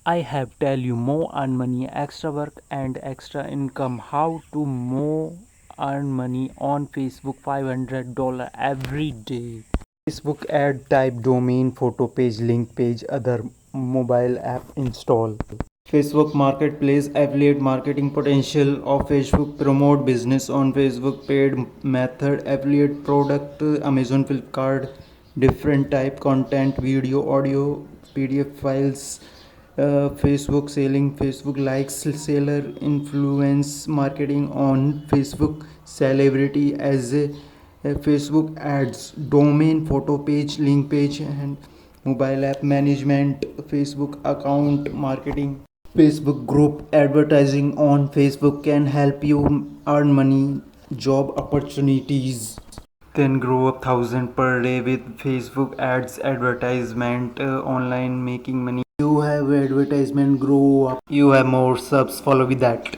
I have tell you more earn money, extra work and extra income. How to more earn money on Facebook $500 every day. Facebook ad type domain, photo page, link page, other mobile app install. Facebook Marketplace affiliate marketing potential of Facebook promote business on Facebook paid method affiliate product Amazon Flipkart different type content video audio PDF files Facebook selling Facebook likes seller influence marketing on Facebook celebrity as a Facebook ads domain photo page link page and mobile app management Facebook account marketing. Facebook group advertising on Facebook can help you earn money, job opportunities. Then grow up 1,000 per day with Facebook ads advertisement online making money. You have advertisement grow up. You have more subs. Follow with that.